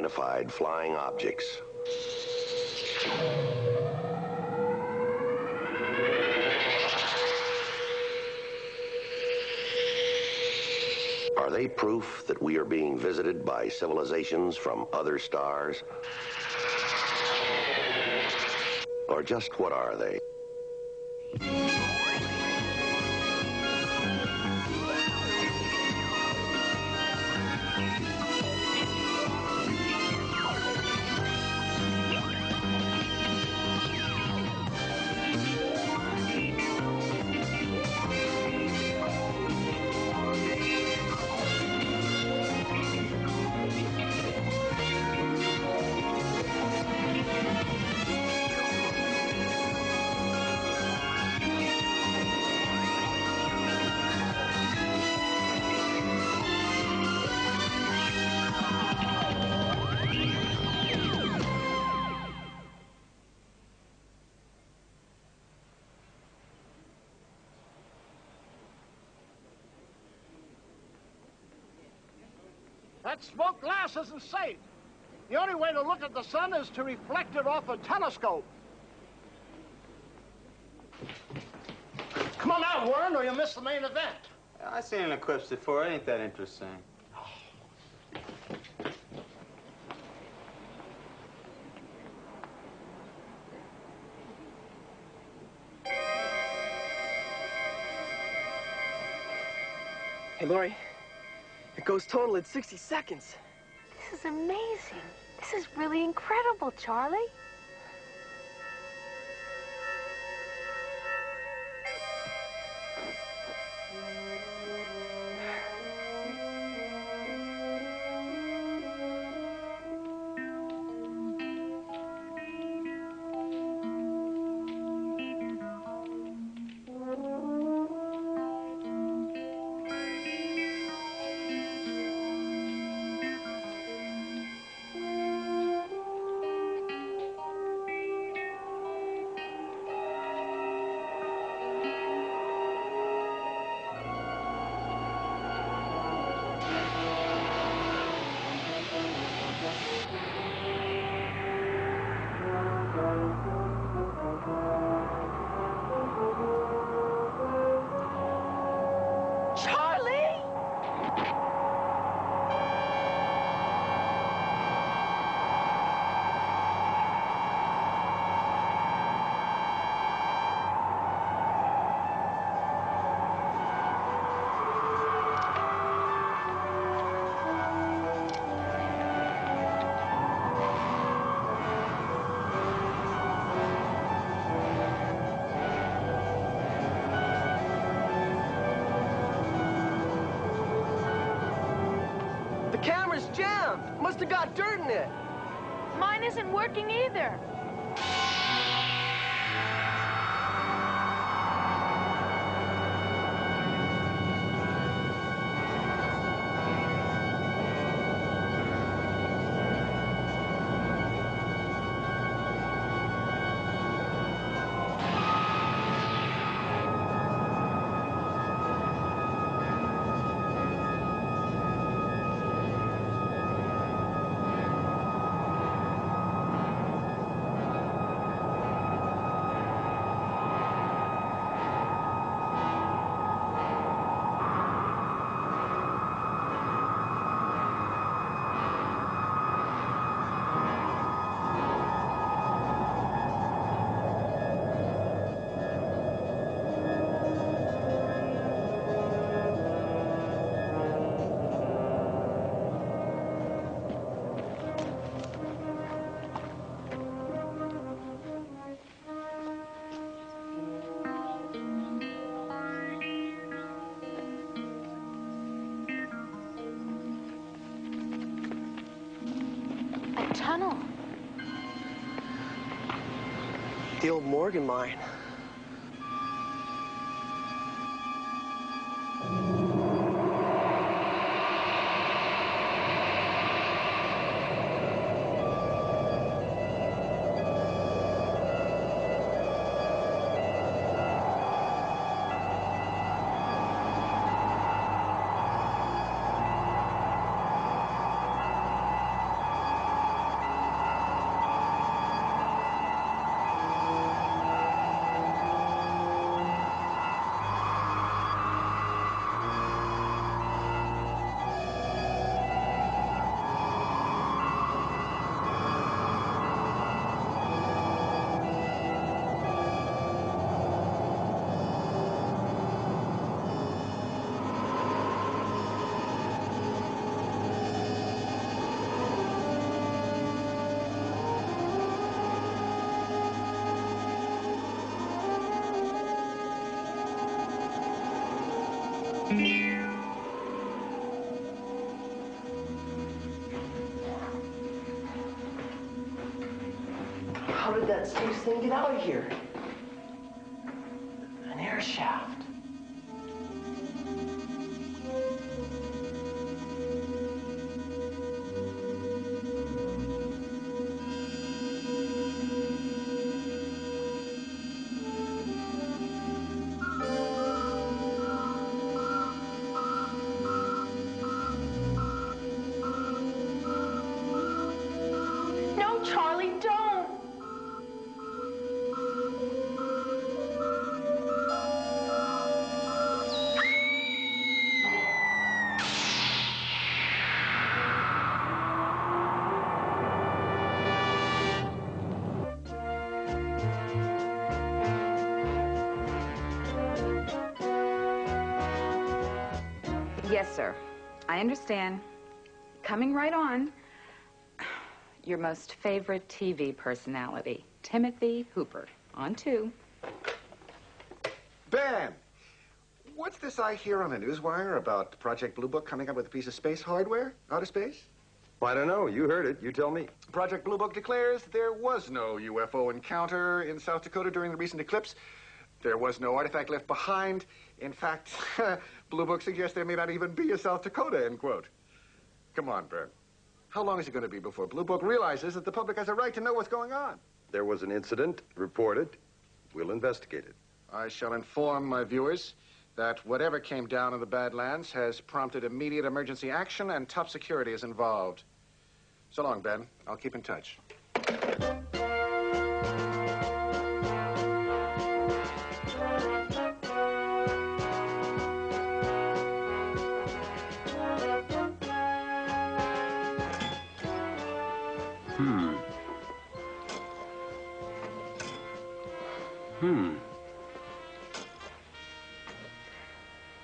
unidentified flying objects. Are they proof that we are being visited by civilizations from other stars? Or just what are they? That smoked glass isn't safe. The only way to look at the sun is to reflect it off a telescope. Come on now, Warren, or you'll miss the main event. I seen an eclipse before. It ain't that interesting. Hey, Laurie. It goes total in 60 seconds. This is amazing. This is really incredible, Charlie. Camera's jammed. Must have got dirt in it. Mine isn't working either. Tunnel. The old Morgan mine. How did that space thing get out of here? An air shaft. No, Charlie, don't. Yes, sir. I understand. Coming right on. Your most favorite TV personality, Timothy Hooper. On 2. Ben! What's this I hear on the newswire about Project Blue Book coming up with a piece of space hardware out of space? Well, I don't know. You heard it. You tell me. Project Blue Book declares there was no UFO encounter in South Dakota during the recent eclipse. There was no artifact left behind. In fact, Blue Book suggests there may not even be a South Dakota, end quote. Come on, Ben. How long is it going to be before Blue Book realizes that the public has a right to know what's going on? There was an incident reported. We'll investigate it. I shall inform my viewers that whatever came down in the Badlands has prompted immediate emergency action and top security is involved. So long, Ben. I'll keep in touch.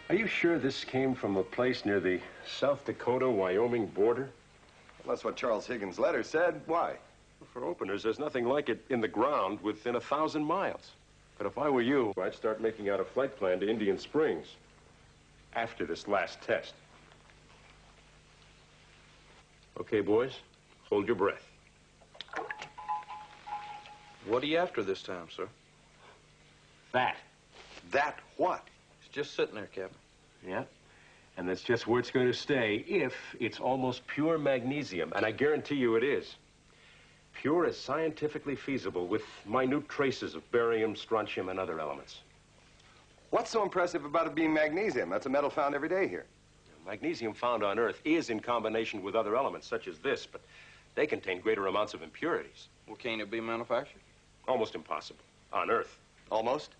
Are you sure this came from a place near the South Dakota-Wyoming border? Well, that's what Charles Higgins' letter said. Why? For openers, there's nothing like it in the ground within 1,000 miles. But if I were you, I'd start making out a flight plan to Indian Springs after this last test. Okay, boys, hold your breath. What are you after this time, sir? That. That what? It's just sitting there, Captain. Yeah. And that's just where it's going to stay if it's almost pure magnesium, and I guarantee you it is. Pure as scientifically feasible with minute traces of barium, strontium, and other elements. What's so impressive about it being magnesium? That's a metal found every day here. Magnesium found on Earth is in combination with other elements, such as this, but they contain greater amounts of impurities. Well, can't it be manufactured? Almost impossible. On Earth. Almost?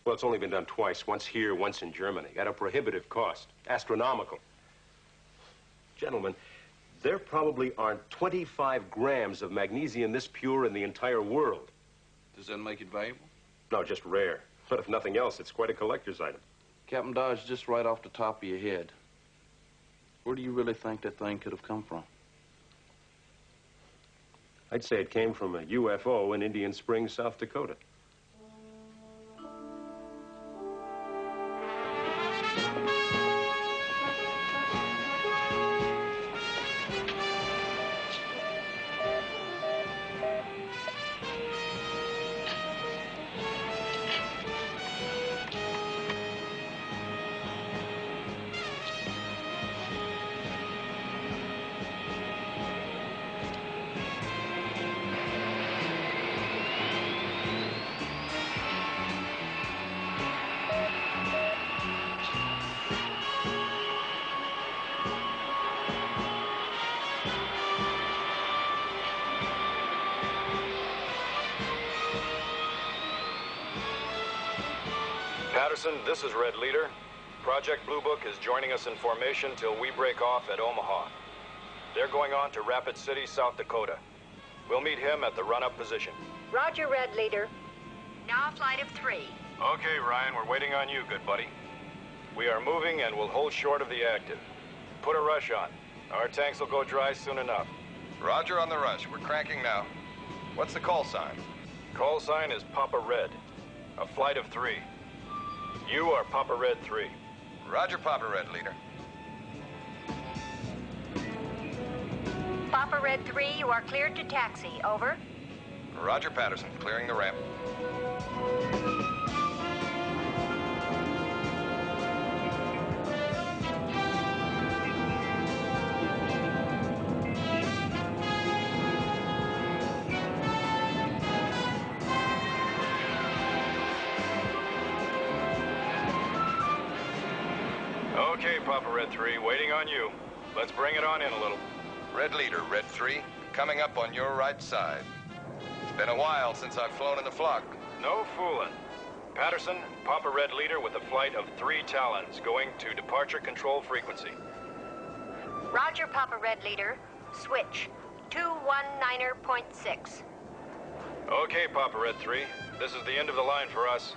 Well, it's only been done twice, once here, once in Germany, at a prohibitive cost, astronomical. Gentlemen, there probably aren't 25 grams of magnesium this pure in the entire world. Does that make it valuable? No, just rare. But if nothing else, it's quite a collector's item. Captain Dodge, just right off the top of your head, where do you really think that thing could have come from? I'd say it came from a UFO in Indian Springs, South Dakota. Patterson, this is Red Leader. Project Blue Book is joining us in formation till we break off at Omaha. They're going on to Rapid City, South Dakota. We'll meet him at the run-up position. Roger, Red Leader. Now a flight of 3. Okay, Ryan, we're waiting on you, good buddy. We are moving and we'll hold short of the active. Put a rush on. Our tanks will go dry soon enough. Roger on the rush. We're cranking now. What's the call sign? Call sign is Papa Red. A flight of 3. You are Papa Red 3. Roger, Papa Red Leader. Papa Red 3, you are cleared to taxi. Over. Roger, Patterson. Clearing the ramp. Okay, Papa Red 3, waiting on you. Let's bring it on in a little. Red Leader, Red 3, coming up on your right side. It's been a while since I've flown in the flock. No fooling. Patterson, Papa Red Leader with a flight of 3 Talons going to departure control frequency. Roger, Papa Red Leader. Switch. 219.6. Okay, Papa Red 3. This is the end of the line for us.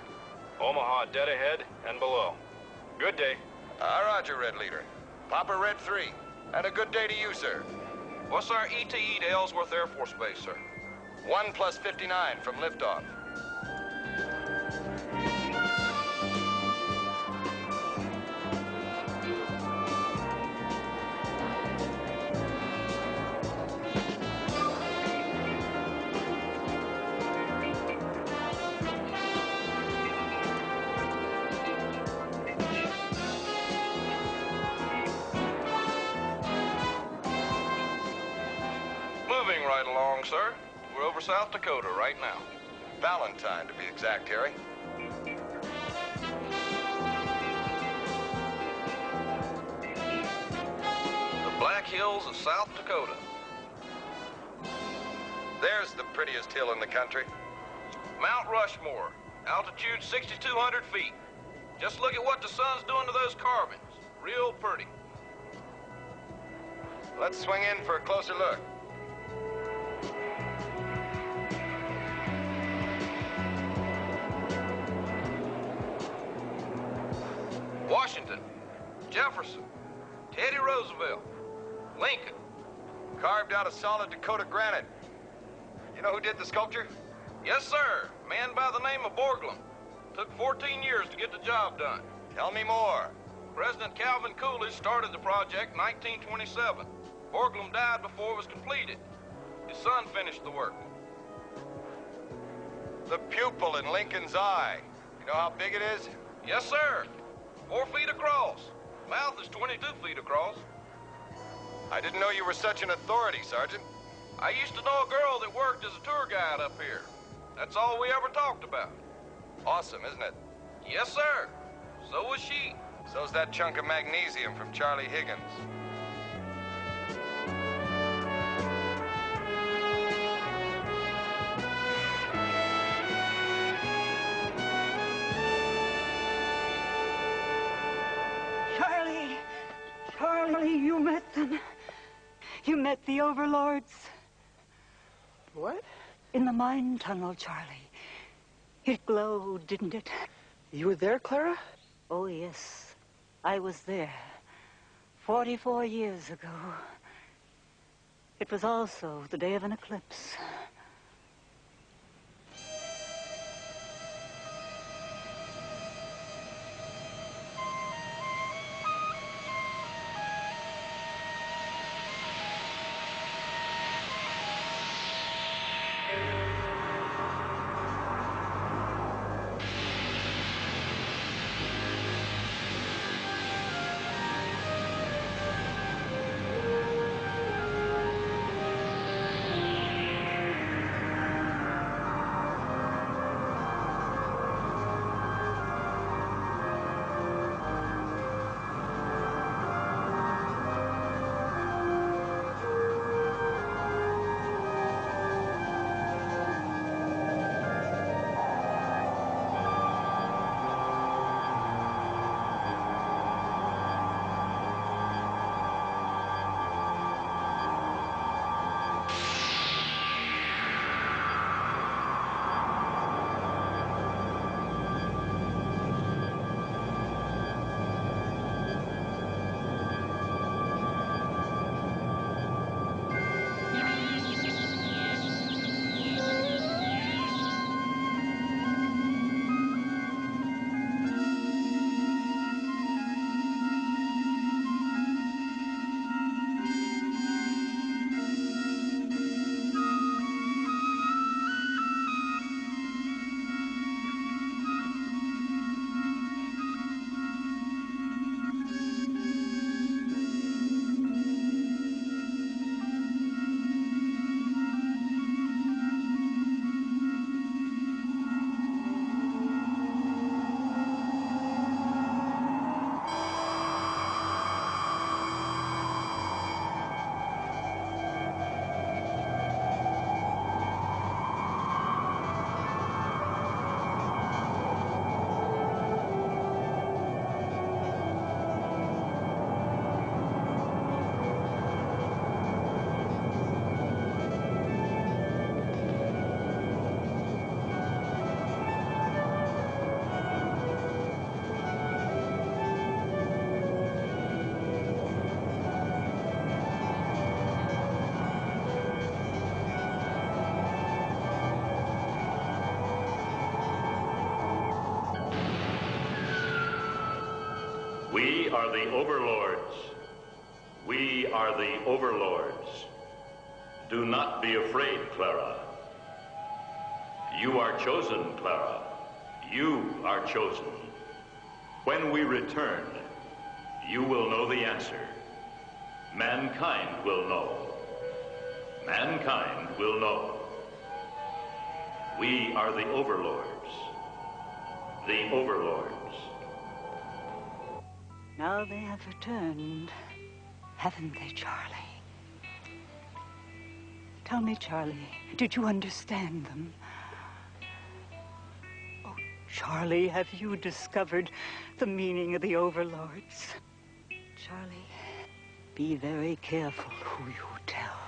Omaha dead ahead and below. Good day. Roger, Red Leader. Papa Red 3. And a good day to you, sir. What's our ETE to Ellsworth Air Force Base, sir? 1 + 59 from liftoff. Moving right along, sir. We're over South Dakota right now. Valentine, to be exact, Harry. The Black Hills of South Dakota. There's the prettiest hill in the country. Mount Rushmore, altitude 6,200 feet. Just look at what the sun's doing to those carvings. Real pretty. Let's swing in for a closer look. Washington, Jefferson, Teddy Roosevelt, Lincoln. Carved out of solid Dakota granite. You know who did the sculpture? Yes, sir. A man by the name of Borglum. Took 14 years to get the job done. Tell me more. President Calvin Coolidge started the project in 1927. Borglum died before it was completed. His son finished the work. The pupil in Lincoln's eye. You know how big it is? Yes, sir. 4 feet across. Mouth is 22 feet across. I didn't know you were such an authority, Sergeant. I used to know a girl that worked as a tour guide up here. That's all we ever talked about. Awesome, isn't it? Yes, sir. So was she. So's that chunk of magnesium from Charlie Higgins. Charlie, you met them. You met the overlords. What? In the mine tunnel, Charlie. It glowed, didn't it? You were there, Clara? Oh, yes. I was there. 44 years ago. It was also the day of an eclipse. We are the overlords. We are the overlords. Do not be afraid, Clara. You are chosen, Clara. You are chosen. When we return, you will know the answer. Mankind will know. Mankind will know. We are the overlords. The overlords. Now they have returned, haven't they, Charlie? Tell me, Charlie, did you understand them? Oh, Charlie, have you discovered the meaning of the overlords? Charlie, be very careful who you tell.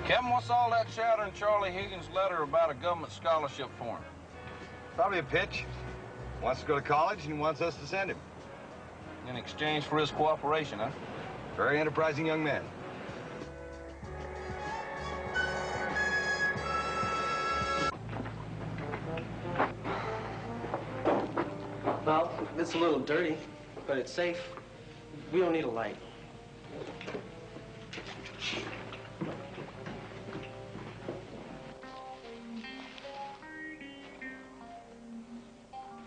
Kevin, what's all that chatter in Charlie Higgins' letter about a government scholarship for him? Probably a pitch. Wants to go to college and wants us to send him. In exchange for his cooperation, huh? Very enterprising young man. Well, it's a little dirty, but it's safe. We don't need a light.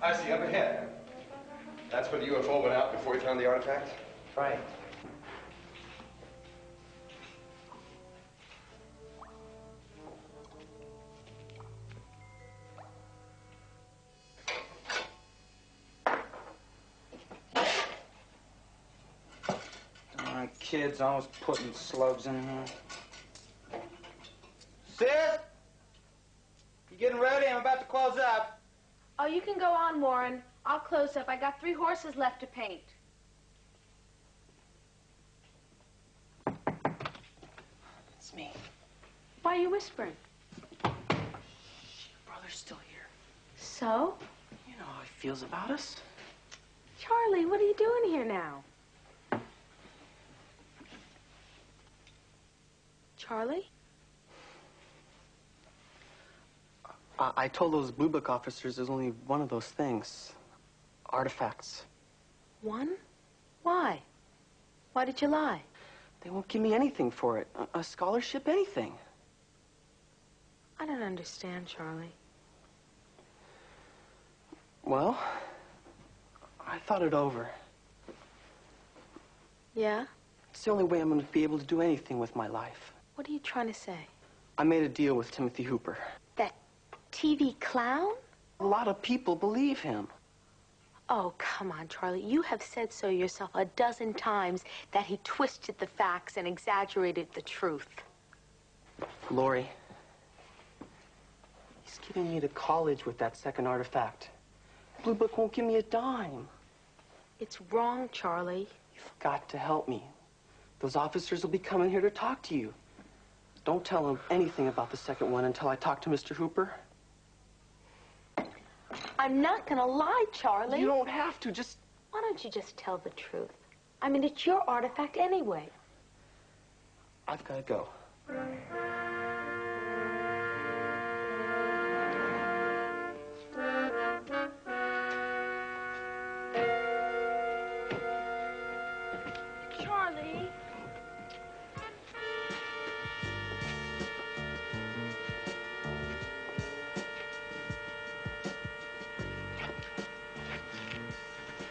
I see, up ahead. That's where the UFO went out before we found the artifact? Right. Kids always putting slugs in here. Sis? You getting ready? I'm about to close up. Oh, you can go on, Warren. I'll close up. I got 3 horses left to paint. It's me. Why are you whispering? Your brother's still here. So? You know how he feels about us. Charlie, what are you doing here now? Charlie? I told those Blue Book officers there's only one of those things. Artifacts. One? Why? Why did you lie? They won't give me anything for it. A scholarship, anything. I don't understand, Charlie. Well, I thought it over. Yeah? It's the only way I'm going to be able to do anything with my life. What are you trying to say? I made a deal with Timothy Hooper. That TV clown? A lot of people believe him. Oh, come on, Charlie. You have said so yourself a dozen times that he twisted the facts and exaggerated the truth. Laurie, he's getting me to college with that second artifact. Blue Book won't give me a dime. It's wrong, Charlie. You've got to help me. Those officers will be coming here to talk to you. Don't tell them anything about the second one until I talk to Mr. Hooper. I'm not gonna lie, Charlie. You don't have to, just... Why don't you just tell the truth? I mean, it's your artifact anyway. I've got to go. Charlie.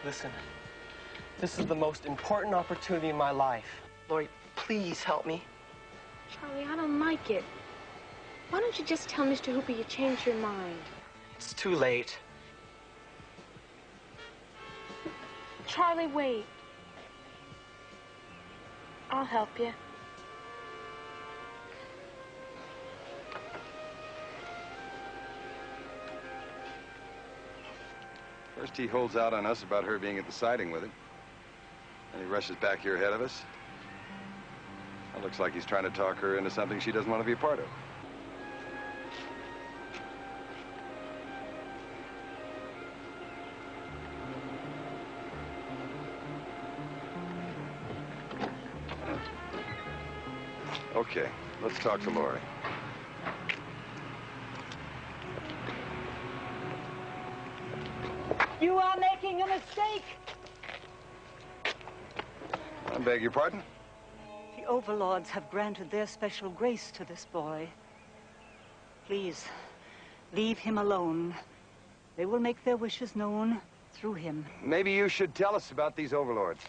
Listen, this is the most important opportunity in my life. Laurie, please help me. Charlie, I don't like it. Why don't you just tell Mr. Hooper you changed your mind? It's too late. Charlie, wait. I'll help you. First he holds out on us about her being at the sighting with him. And he rushes back here ahead of us. It looks like he's trying to talk her into something she doesn't want to be a part of. Okay, let's talk to Laurie. You are making a mistake. I beg your pardon? The overlords have granted their special grace to this boy. Please, leave him alone. They will make their wishes known through him. Maybe you should tell us about these overlords.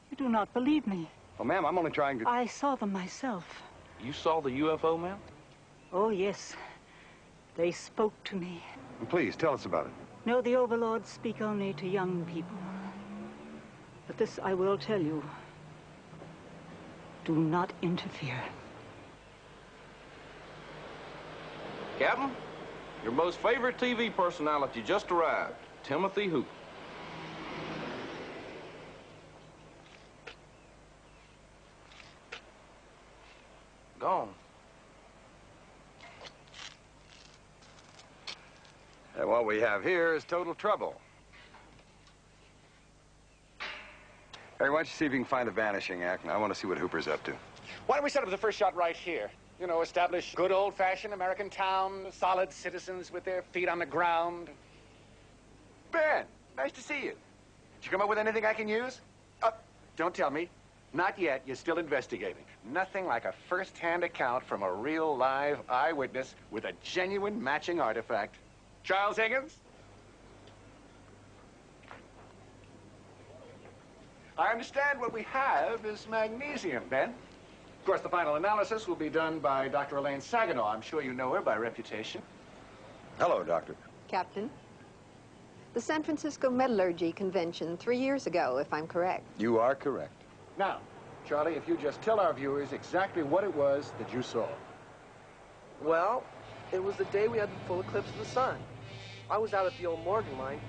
You do not believe me. Well, ma'am, I'm only trying to... I saw them myself. You saw the UFO, ma'am? Oh, yes. They spoke to me. Please, tell us about it. No, the overlords speak only to young people. But this I will tell you. Do not interfere. Captain, your most favorite TV personality just arrived, Timothy Hooper. Gone. And what we have here is total trouble. Harry, why don't you see if you can find the vanishing act? I want to see what Hooper's up to. Why don't we set up the first shot right here? You know, establish good old-fashioned American town, solid citizens with their feet on the ground. Ben, nice to see you. Did you come up with anything I can use? Don't tell me. Not yet. You're still investigating. Nothing like a first-hand account from a real, live eyewitness with a genuine matching artifact. Charles Higgins? I understand what we have is magnesium, Ben. Of course, the final analysis will be done by Dr. Elaine Saginaw. I'm sure you know her by reputation. Hello, Doctor. Captain, the San Francisco Metallurgy Convention 3 years ago, if I'm correct. You are correct. Now, Charlie, if you just tell our viewers exactly what it was that you saw. Well, it was the day we had the full eclipse of the sun. I was out at the old Morgan line.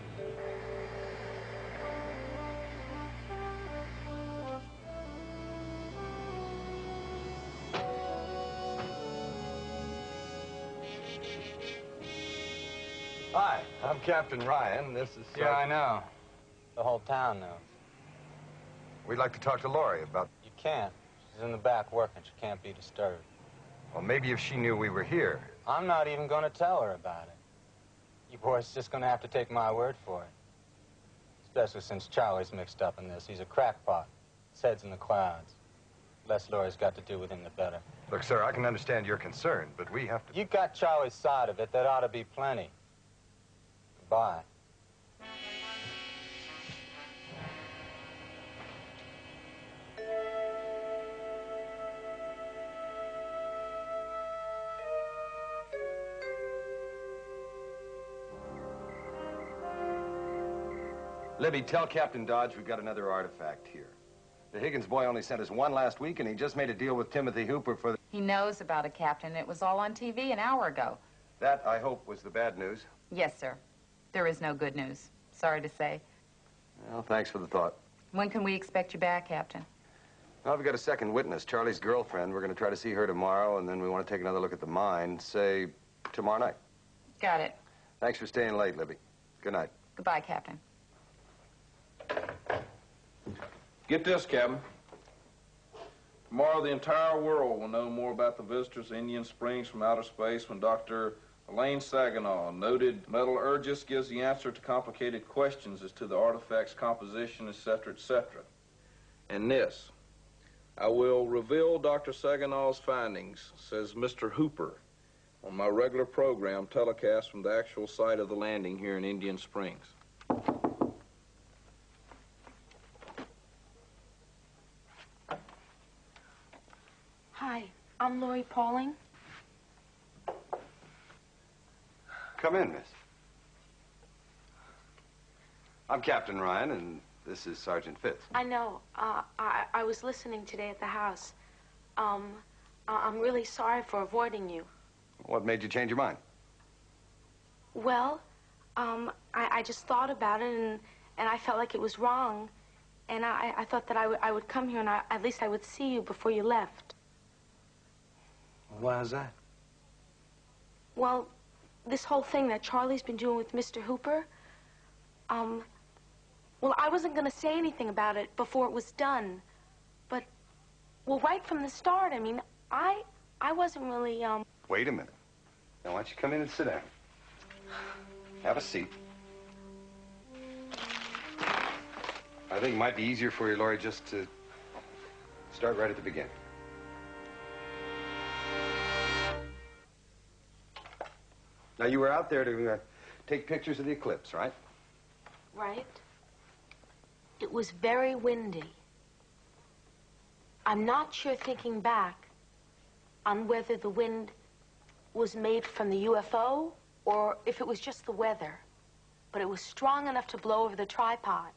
Hi, I'm Captain Ryan. This is... Yeah, I know. The whole town knows. We'd like to talk to Laurie about... You can't. She's in the back working. She can't be disturbed. Well, maybe if she knew we were here. I'm not even going to tell her about it. You boys just going to have to take my word for it. Especially since Charlie's mixed up in this. He's a crackpot. His head's in the clouds. The less Laurie's got to do with him, the better. Look, sir, I can understand your concern, but we have to... You got Charlie's side of it. That ought to be plenty. Goodbye. Libby, tell Captain Dodge we've got another artifact here. The Higgins boy only sent us one last week, and he just made a deal with Timothy Hooper for the... He knows about it, Captain. It was all on TV an hour ago. That, I hope, was the bad news. Yes, sir. There is no good news. Sorry to say. Well, thanks for the thought. When can we expect you back, Captain? Well, we've got a second witness, Charlie's girlfriend. We're going to try to see her tomorrow, and then we want to take another look at the mine, say, tomorrow night. Got it. Thanks for staying late, Libby. Good night. Goodbye, Captain. Get this, Captain. Tomorrow, the entire world will know more about the visitors to Indian Springs from outer space when Dr. Elaine Saginaw, noted metallurgist, gives the answer to complicated questions as to the artifact's composition, etc., etc. And this, I will reveal Dr. Saginaw's findings, says Mr. Hooper, on my regular program telecast from the actual site of the landing here in Indian Springs. Hi, I'm Laurie Pauling. Come in, miss. I'm Captain Ryan, and this is Sergeant Fitz. I know. I was listening today at the house. I'm really sorry for avoiding you. What made you change your mind? Well, I just thought about it, and I felt like it was wrong. And I thought that I would come here, and at least I would see you before you left. Why is that? Well, this whole thing that Charlie's been doing with Mr. Hooper, well, I wasn't going to say anything about it before it was done. But, well, right from the start, I mean, I wasn't really, Wait a minute. Now, why don't you come in and sit down? Have a seat. I think it might be easier for you, Laurie, just to start right at the beginning. Now, you were out there to take pictures of the eclipse, right? Right. It was very windy. I'm not sure, thinking back, on whether the wind was made from the UFO or if it was just the weather. But it was strong enough to blow over the tripod.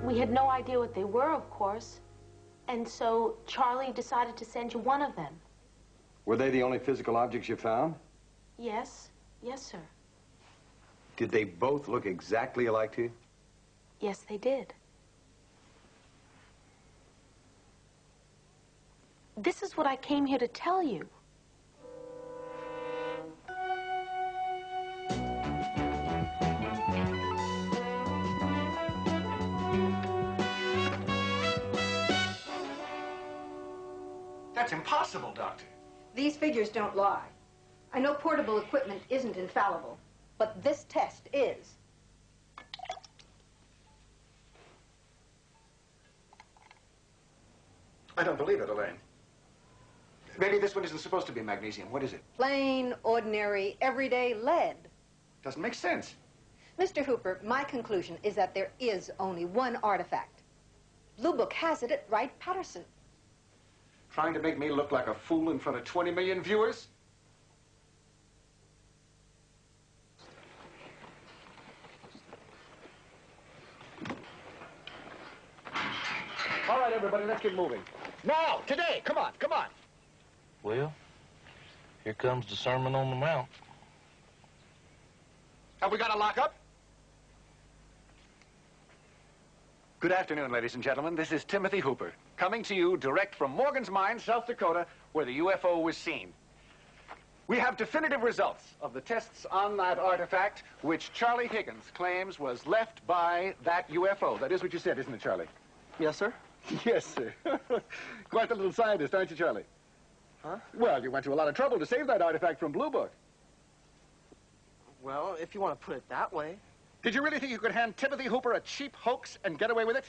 We had no idea what they were, of course. And so Charlie decided to send you one of them. Were they the only physical objects you found? Yes. Yes, sir. Did they both look exactly alike to you? Yes, they did. This is what I came here to tell you. That's impossible, Doctor. These figures don't lie. I know portable equipment isn't infallible, but this test is. I don't believe it, Elaine. Maybe this one isn't supposed to be magnesium. What is it? Plain, ordinary, everyday lead. Doesn't make sense. Mr. Hooper, my conclusion is that there is only one artifact. Blue Book has it at Wright-Patterson. Trying to make me look like a fool in front of 20 million viewers? everybody, let's get moving. Now, today, come on, come on. Well, here comes the Sermon on the Mount. Have we got a lockup? Good afternoon, ladies and gentlemen. This is Timothy Hooper, coming to you direct from Morgan's Mine, South Dakota, where the UFO was seen. We have definitive results of the tests on that artifact, which Charlie Higgins claims was left by that UFO. That is what you said, isn't it, Charlie? Yes, sir? Yes, sir. Quite a little scientist, aren't you, Charlie? Huh? Well, you went to a lot of trouble to save that artifact from Blue Book. Well, if you want to put it that way. Did you really think you could hand Timothy Hooper a cheap hoax and get away with it?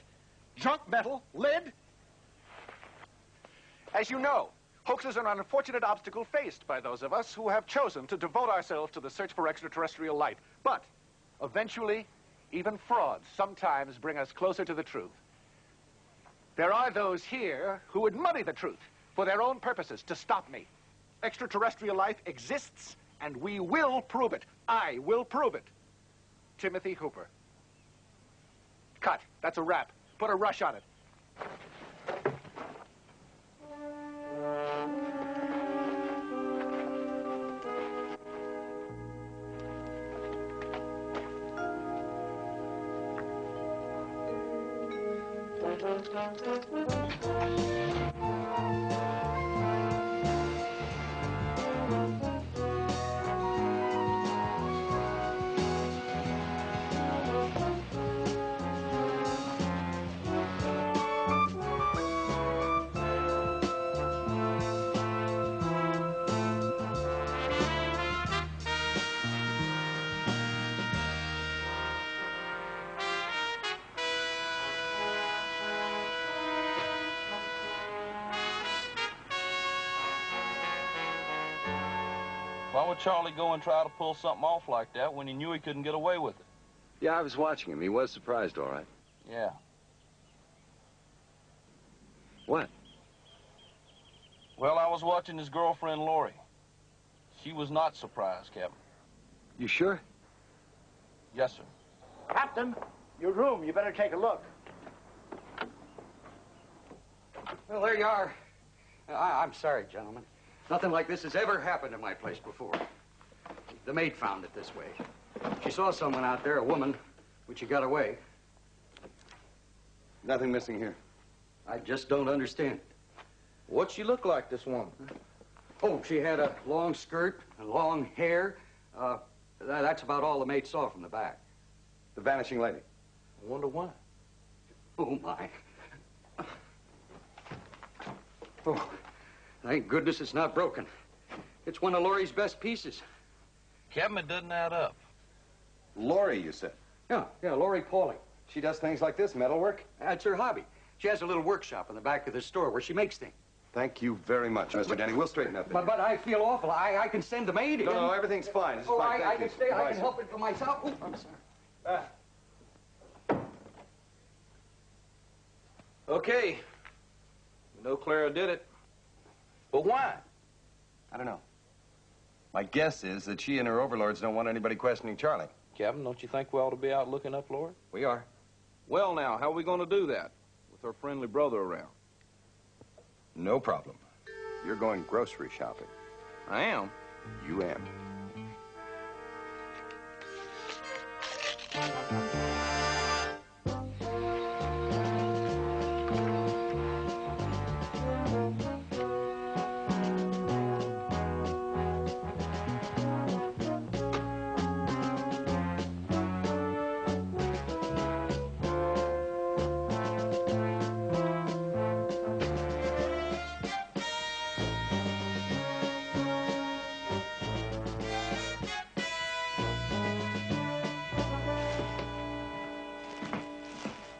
Junk metal, lead? As you know, hoaxes are an unfortunate obstacle faced by those of us who have chosen to devote ourselves to the search for extraterrestrial life. But, eventually, even frauds sometimes bring us closer to the truth. There are those here who would muddy the truth for their own purposes to stop me. Extraterrestrial life exists, and we will prove it. I will prove it. Timothy Hooper. Cut. That's a wrap. Put a rush on it. Why would Charlie go and try to pull something off like that when he knew he couldn't get away with it? Yeah, I was watching him. He was surprised, all right. Yeah. What? Well, I was watching his girlfriend, Laurie. She was not surprised, Captain. You sure? Yes, sir. Captain, your room. You better take a look. Well, there you are. I'm sorry, gentlemen. Nothing like this has ever happened in my place before. The maid found it this way. She saw someone out there, a woman, when she got away. Nothing missing here. I just don't understand it. What'd she look like, this woman? Oh, she had a long skirt and long hair. That's about all the maid saw from the back. The vanishing lady. I wonder why. Oh, my. Oh, thank goodness it's not broken. It's one of Laurie's best pieces. Captain, it doesn't add up. Laurie, you said? Yeah, Laurie Pauling. She does things like this, metalwork? That's her hobby. She has a little workshop in the back of the store where she makes things. Thank you very much, Mr. Denny. We'll straighten up. But I feel awful. I can send the maid in. No, everything's fine. It's fine. I can stay. I can help it for myself. Oh, I'm sorry. Okay. We know Clara did it. But why? I don't know. My guess is that she and her overlords don't want anybody questioning Charlie. Captain, don't you think we ought to be out looking up Laurie? We are. Well, now, how are we going to do that with our friendly brother around? No problem. You're going grocery shopping. I am. You am.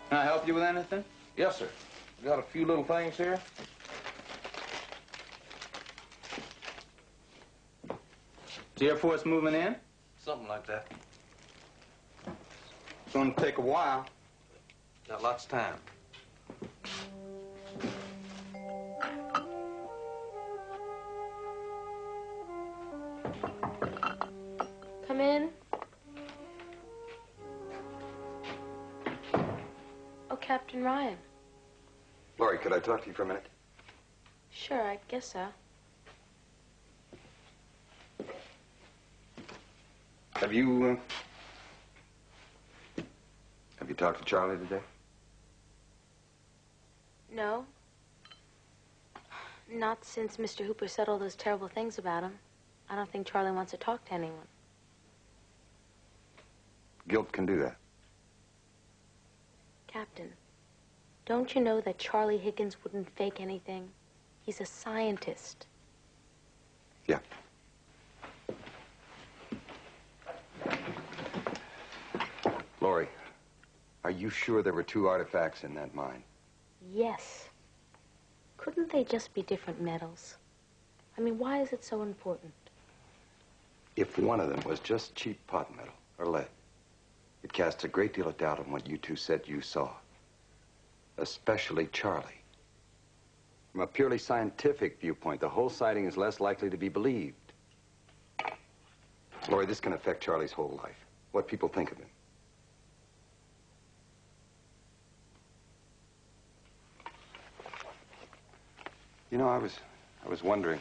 Can I help you with anything? Yes, sir. We got a few little things here. Is the Air Force moving in? Something like that. It's going to take a while. Got lots of time. Come in. Oh, Captain Ryan. Laurie, could I talk to you for a minute? Sure, I guess so. Have you talked to Charlie today? No. Not since Mr. Hooper said all those terrible things about him. I don't think Charlie wants to talk to anyone. Guilt can do that. Captain, don't you know that Charlie Higgins wouldn't fake anything? He's a scientist. Yeah. Laurie, are you sure there were 2 artifacts in that mine? Yes. Couldn't they just be different metals? I mean, why is it so important? If one of them was just cheap pot metal or lead, it casts a great deal of doubt on what you 2 said you saw. Especially Charlie. From a purely scientific viewpoint, the whole sighting is less likely to be believed. Laurie, this can affect Charlie's whole life. What people think of him. You know, I was wondering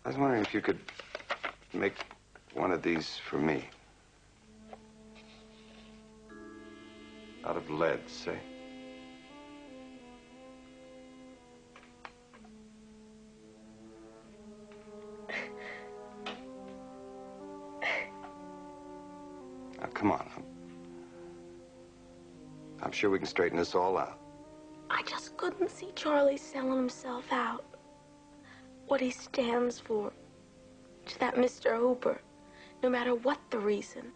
if you could make one of these for me. Out of lead, say. Now, come on. I'm sure we can straighten this all out. I just couldn't see Charlie selling himself out. What he stands for. To that Mr. Hooper. No matter what the reason.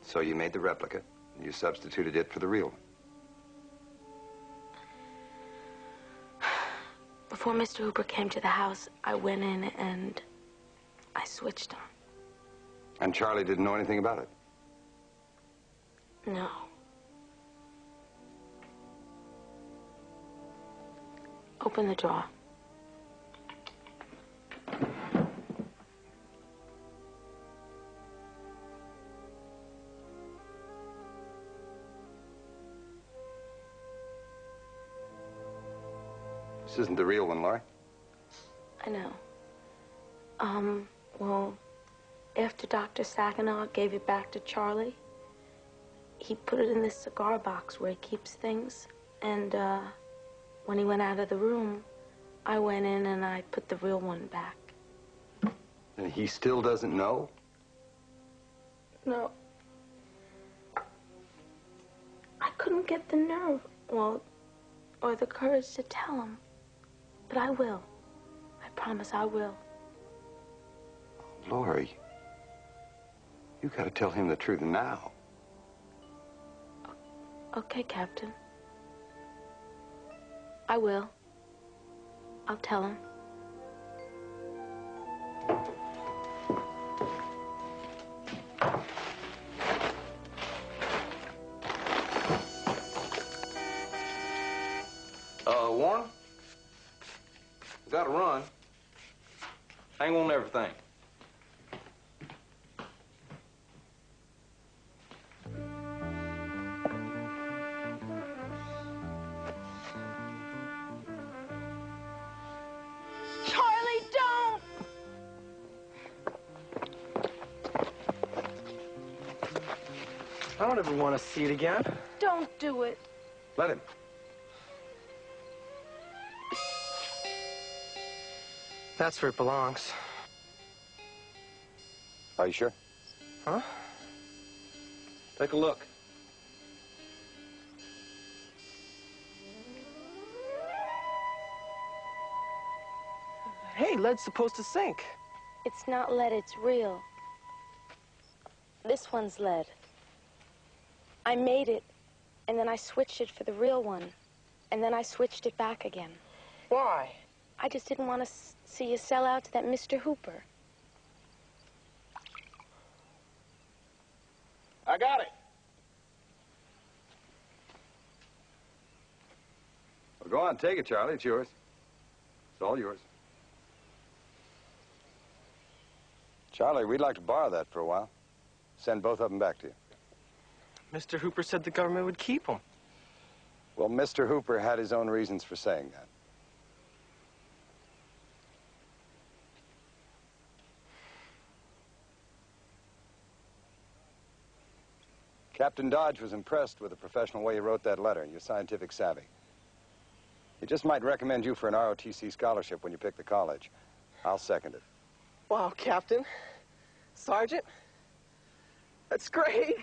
So you made the replica, and you substituted it for the real one. Before Mr. Hooper came to the house, I went in and I switched him. And Charlie didn't know anything about it? No. Open the drawer. This isn't the real one, Laurie. I know. Well, after Dr. Saginaw gave it back to Charlie, he put it in this cigar box where he keeps things. And, when he went out of the room, I went in and I put the real one back. And he still doesn't know? No. I couldn't get the nerve, well, or the courage to tell him. But I will. I promise I will. Laurie, you gotta tell him the truth now. Okay, Captain. I will. I'll tell him. Warren? Gotta run. Hang on to everything. Charlie, don't! I don't ever want to see it again. Don't do it. Let him. That's where it belongs. Are you sure? Huh? Take a look. Hey, lead's supposed to sink. It's not lead, it's real. This one's lead. I made it, and then I switched it for the real one. And then I switched it back again. Why? I just didn't want to see you sell out to that Mr. Hooper. I got it. Well, go on, take it, Charlie. It's yours. It's all yours. Charlie, we'd like to borrow that for a while. Send both of them back to you. Mr. Hooper said the government would keep them. Well, Mr. Hooper had his own reasons for saying that. Captain Dodge was impressed with the professional way you wrote that letter and your scientific savvy. He just might recommend you for an ROTC scholarship when you pick the college. I'll second it. Wow, Captain. Sergeant. That's great.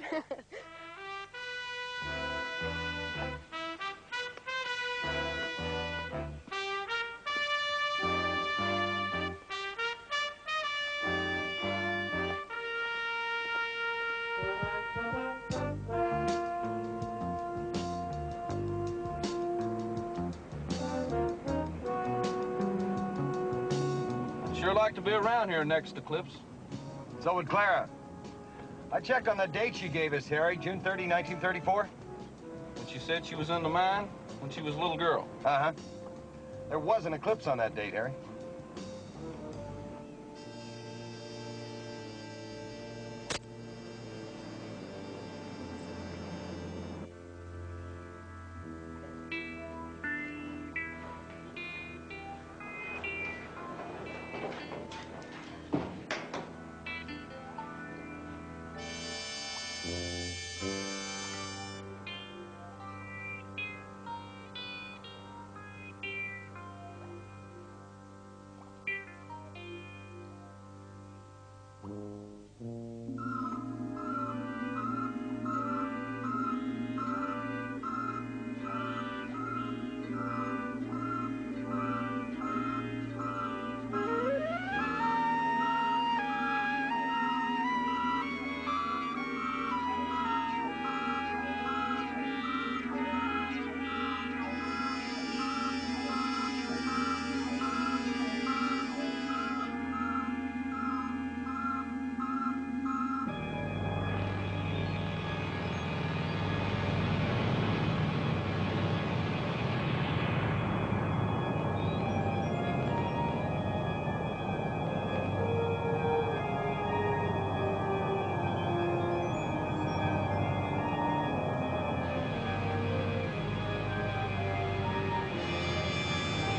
Sure like to be around here next eclipse. So would Clara. I checked on the date she gave us, Harry, June 30, 1934. But she said she was in the mine when she was a little girl. Uh-huh. There was an eclipse on that date, Harry.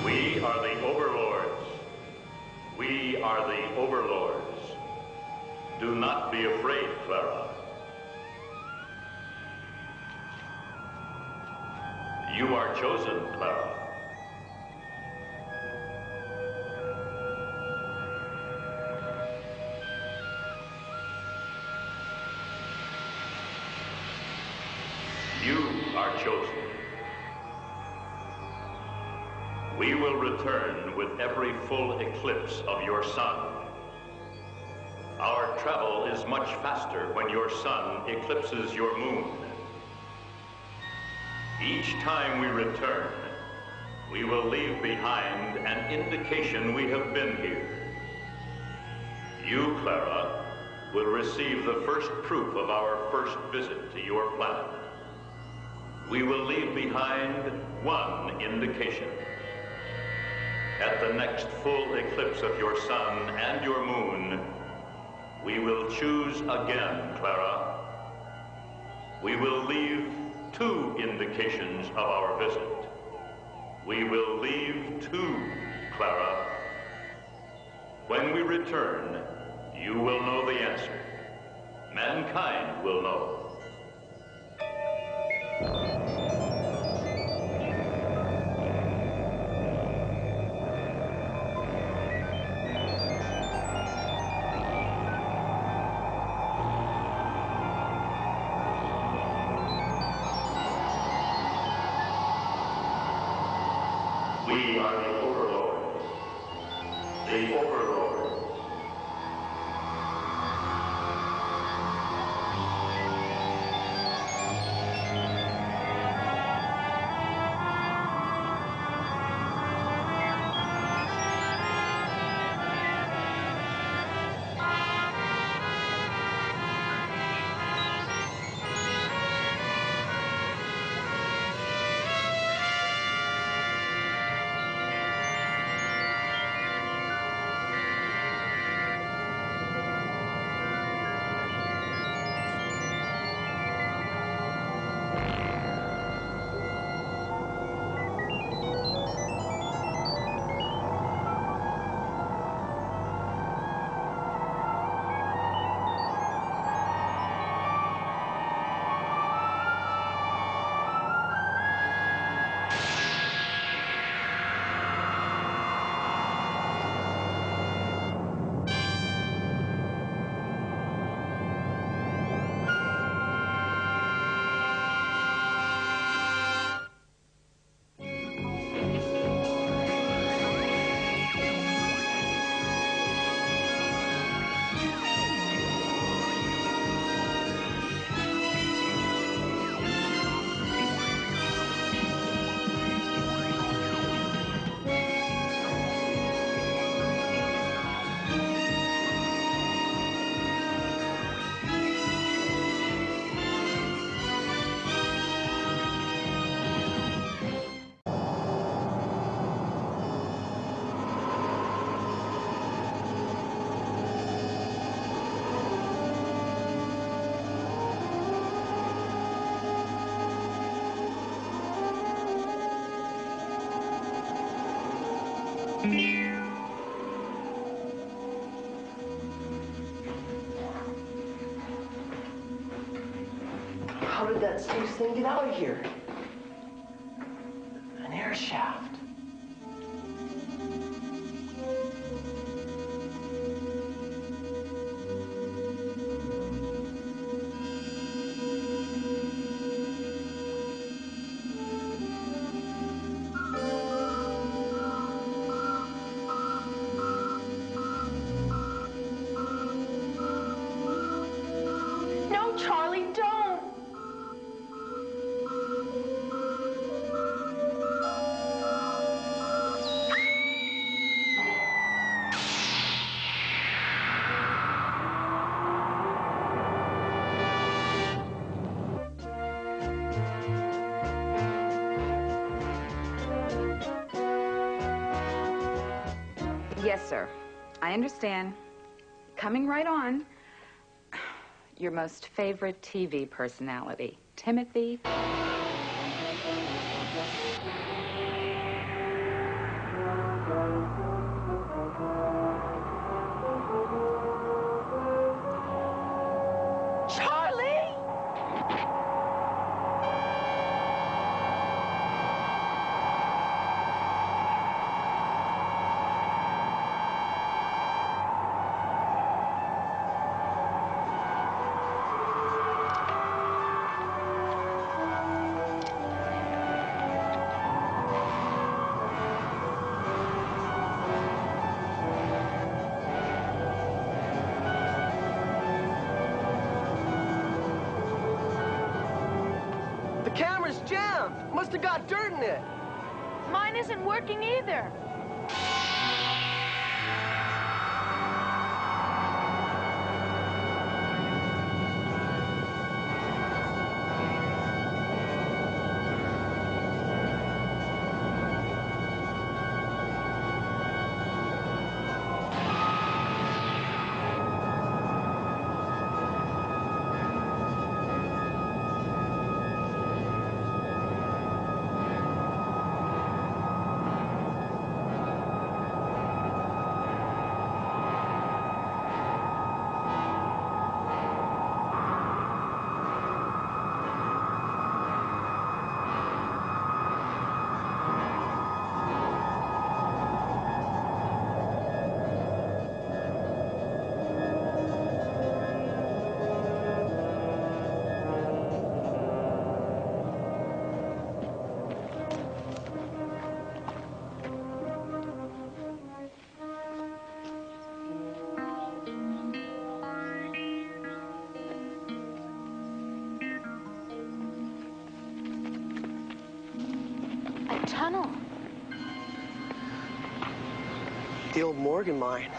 We are the overlords. We are the overlords. Do not be afraid, Clara. You are chosen, Clara. You are chosen. We will return with every full eclipse of your sun. Our travel is much faster when your sun eclipses your moon. Each time we return, we will leave behind an indication we have been here. You, Clara, will receive the first proof of our first visit to your planet. We will leave behind one indication. At the next full eclipse of your sun and your moon, we will choose again, Clara. We will leave two indications of our visit. We will leave two, Clara. When we return, you will know the answer. Mankind will know. We are the overlords. The overlords. How did that space thing get out of here? An air shaft. No, Charlie, don't. Yes, sir. I understand. Coming right on. Your most favorite TV personality, Timothy. Charlie! The camera's jammed. Must have got dirt in it. Mine isn't working either. A tunnel. The old Morgan mine.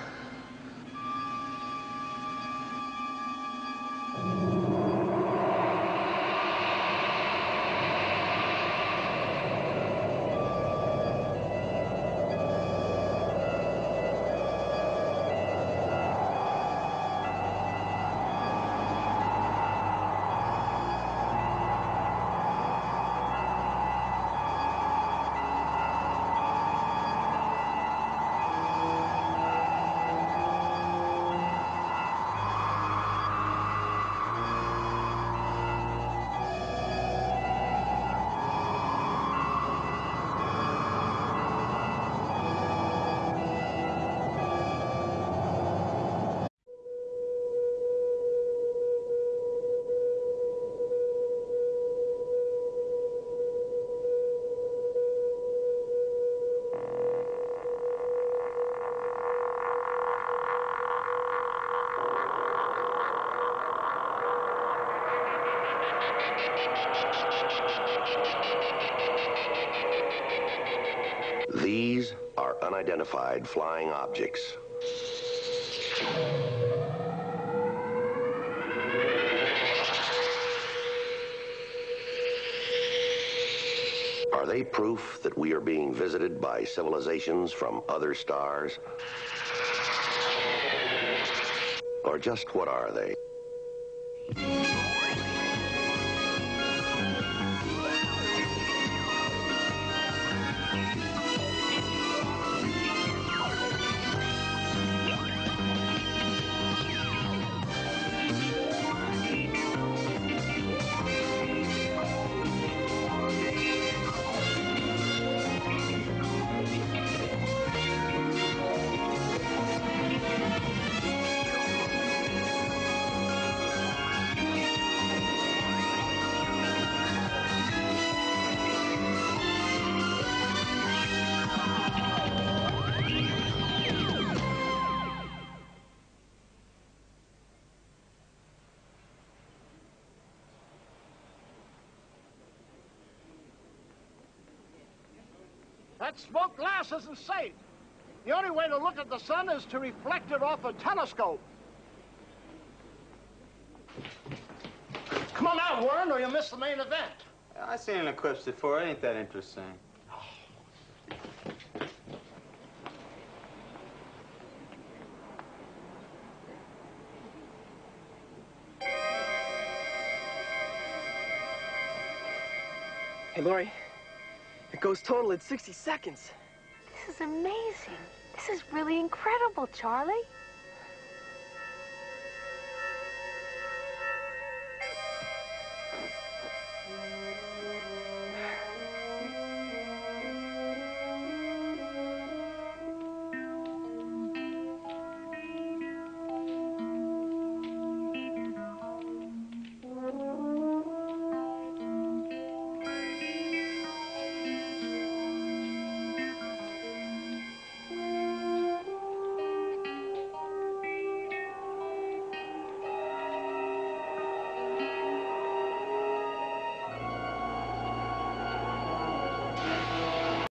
These are unidentified flying objects. Are they proof that we are being visited by civilizations from other stars? Or just what are they? That smoked glass isn't safe. The only way to look at the sun is to reflect it off a telescope. Come on now, Warren, or you'll miss the main event. I've seen an eclipse before. It ain't that interesting. Hey, Laurie, it goes total in 60 seconds. This is amazing. This is really incredible, Charlie.